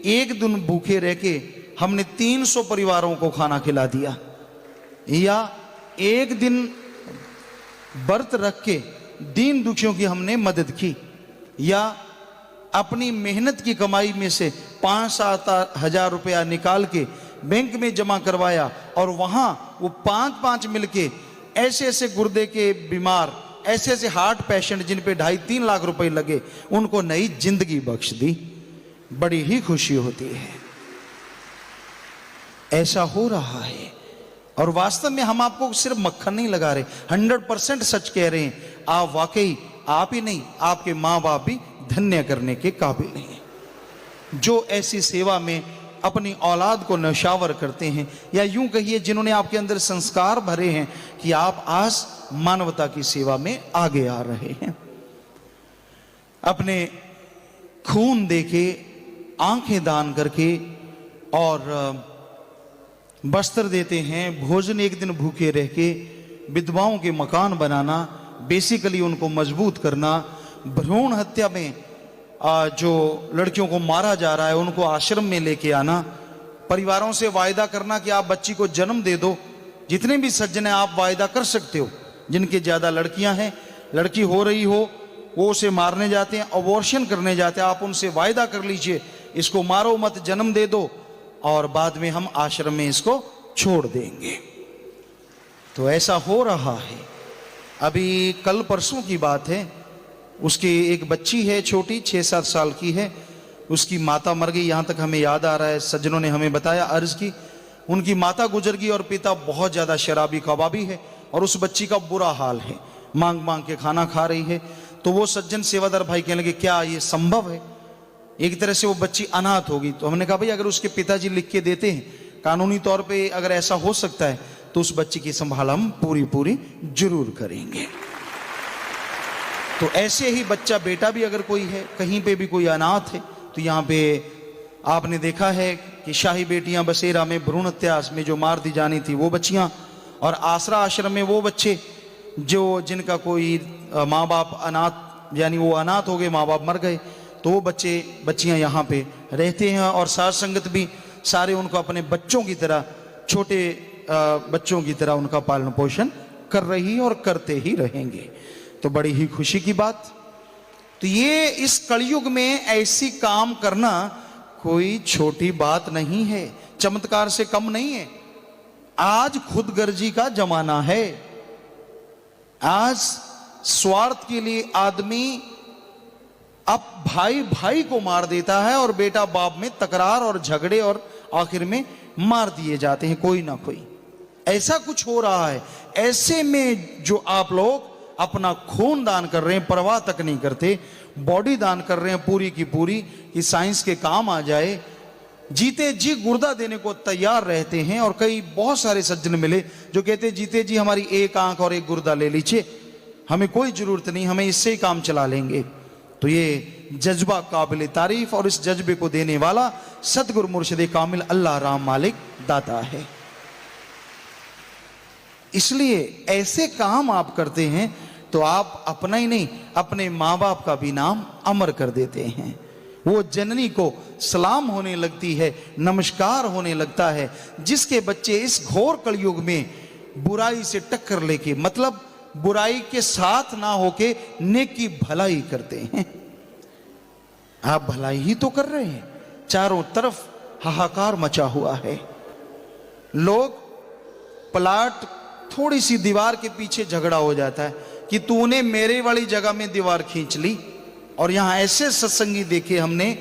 एक दिन भूखे रह के हमने 300 परिवारों को खाना खिला दिया, या एक दिन व्रत रख के दीन दुखियों की हमने मदद की, या अपनी मेहनत की कमाई में से 5-7 हजार रुपया निकाल के बैंक में जमा करवाया और वहां वो 5-5 मिलके ऐसे ऐसे गुर्दे के बीमार, ऐसे ऐसे हार्ट पेशेंट जिन पे 2.5-3 लाख रुपए लगे, उनको नई जिंदगी बख्श दी। बड़ी ही खुशी होती है। ऐसा हो रहा है और वास्तव में हम आपको सिर्फ मक्खन नहीं लगा रहे, 100% सच कह रहे हैं। आप वाकई, आप ही नहीं, आपके माँ बाप भी धन्य करने के काबिल हैं जो ऐसी सेवा में अपनी औलाद को नौशावर करते हैं, या यूं कहिए जिन्होंने आपके अंदर संस्कार भरे हैं कि आप आज मानवता की सेवा में आगे आ रहे हैं। अपने खून देके, आंखें दान करके और वस्त्र देते हैं, भोजन एक दिन भूखे रह के, विधवाओं के मकान बनाना, बेसिकली उनको मजबूत करना, भ्रूण हत्या में जो लड़कियों को मारा जा रहा है उनको आश्रम में लेके आना, परिवारों से वायदा करना कि आप बच्ची को जन्म दे दो। जितने भी सज्जन हैं आप वायदा कर सकते हो, जिनके ज़्यादा लड़कियां हैं, लड़की हो रही हो, वो उसे मारने जाते हैं, अबॉर्शन करने जाते हैं, आप उनसे वायदा कर लीजिए इसको मारो मत, जन्म दे दो और बाद में हम आश्रम में इसको छोड़ देंगे। तो ऐसा हो रहा है। अभी कल परसों की बात है, उसकी एक बच्ची है छोटी, 6-7 साल की है, उसकी माता मर गई। यहाँ तक हमें याद आ रहा है, सज्जनों ने हमें बताया, अर्ज की, उनकी माता गुजर गई और पिता बहुत ज़्यादा शराबी कबाबी है और उस बच्ची का बुरा हाल है, मांग मांग के खाना खा रही है। तो वो सज्जन सेवादार भाई कहने लगे क्या ये संभव है, एक तरह से वो बच्ची अनाथ होगी। तो हमने कहा भाई अगर उसके पिताजी लिख के देते हैं कानूनी तौर पे, अगर ऐसा हो सकता है तो उस बच्ची की संभाल हम पूरी जरूर करेंगे। तो ऐसे ही बच्चा बेटा भी अगर कोई है, कहीं पे भी कोई अनाथ है, तो यहाँ पे आपने देखा है कि शाही बेटियां बसेरा में भ्रूण हत्या में जो मार दी जानी थी वो बच्चियां, और आसरा आश्रम में वो बच्चे जो जिनका कोई माँ बाप अनाथ, यानी वो अनाथ हो गए, माँ बाप मर गए, तो वो बच्चियां यहाँ पे रहते हैं और साथ संगत भी सारे उनको अपने बच्चों की तरह, छोटे बच्चों की तरह उनका पालन पोषण कर रही और करते ही रहेंगे। तो बड़ी ही खुशी की बात। तो ये इस कलयुग में ऐसी काम करना कोई छोटी बात नहीं है, चमत्कार से कम नहीं है। आज खुदगर्जी का जमाना है। आज स्वार्थ के लिए आदमी अब भाई भाई को मार देता है और बेटा बाप में तकरार और झगड़े और आखिर में मार दिए जाते हैं कोई ना कोई। ऐसा कुछ हो रहा है। ऐसे में जो आप लोग अपना खून दान कर रहे हैं, परवाह तक नहीं करते, बॉडी दान कर रहे हैं पूरी की पूरी कि साइंस के काम आ जाए, जीते जी गुर्दा देने को तैयार रहते हैं। और कई बहुत सारे सज्जन मिले जो कहते हैं जीते जी हमारी एक आंख और एक गुर्दा ले लीजिए, हमें कोई जरूरत नहीं, हमें इससे ही काम चला लेंगे। तो ये जज्बा काबिल तारीफ और इस जज्बे को देने वाला सतगुरु मुर्शिद कामिल अल्लाह राम मालिक दाता है। इसलिए ऐसे काम आप करते हैं तो आप अपना ही नहीं अपने माँ बाप का भी नाम अमर कर देते हैं। वो जननी को सलाम होने लगती है, नमस्कार होने लगता है, जिसके बच्चे इस घोर कलयुग में बुराई से टक्कर लेके, मतलब बुराई के साथ ना होके नेकी भलाई करते हैं। आप भलाई ही तो कर रहे हैं। चारों तरफ हाहाकार मचा हुआ है। लोग प्लाट, थोड़ी सी दीवार के पीछे झगड़ा हो जाता है कि तूने मेरे वाली जगह में दीवार खींच ली। और यहां ऐसे सत्संगी देखे हमने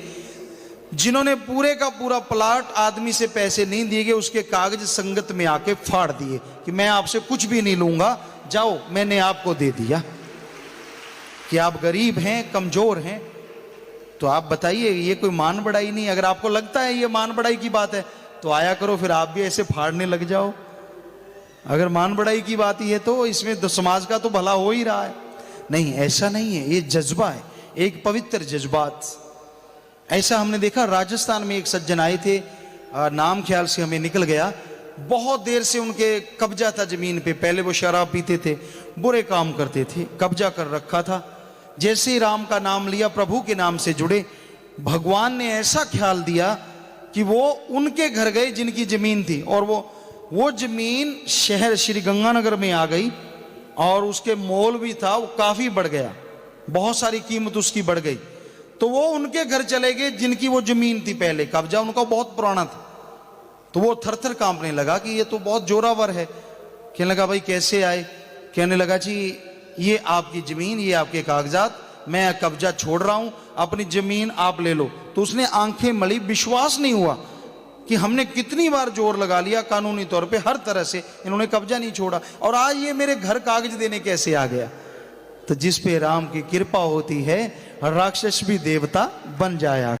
जिन्होंने पूरे का पूरा प्लाट आदमी से पैसे नहीं दिए गए, उसके कागज संगत में आके फाड़ दिए कि मैं आपसे कुछ भी नहीं लूंगा, जाओ मैंने आपको दे दिया। कि आप गरीब हैं, कमजोर हैं, तो आप बताइए ये कोई मान बढ़ाई नहीं। अगर आपको लगता है ये मान बढ़ाई की बात है तो आया करो, फिर आप भी ऐसे फाड़ने लग जाओ। अगर मान बढ़ाई की बात ही है तो इसमें समाज का तो भला हो ही रहा है। नहीं, ऐसा नहीं है, ये जज्बा है, एक पवित्र जज्बात। ऐसा हमने देखा राजस्थान में एक सज्जन आए थे, नाम ख्याल से हमें निकल गया, बहुत देर से उनके कब्जा था जमीन पे। पहले वो शराब पीते थे, बुरे काम करते थे, कब्जा कर रखा था। जैसे ही राम का नाम लिया, प्रभु के नाम से जुड़े, भगवान ने ऐसा ख्याल दिया कि वो उनके घर गए जिनकी जमीन थी, और वो जमीन शहर श्री गंगानगर में आ गई और उसके मोल भी था, वो काफी बढ़ गया, बहुत सारी कीमत उसकी बढ़ गई। तो वो उनके घर चले गए जिनकी वो जमीन थी, पहले कब्जा उनका बहुत पुराना था। तो वो थर थर कांपने लगा कि ये तो बहुत जोरावर है। कहने लगा भाई कैसे आए? कहने लगा जी ये आपकी जमीन, ये आपके कागजात, मैं कब्जा छोड़ रहा हूं, अपनी जमीन आप ले लो। तो उसने आंखें मली, विश्वास नहीं हुआ कि हमने कितनी बार जोर लगा लिया, कानूनी तौर पे हर तरह से इन्होंने कब्जा नहीं छोड़ा, और आज ये मेरे घर कागज देने कैसे आ गया। तो जिस पे राम की कृपा होती है राक्षस भी देवता बन जाया।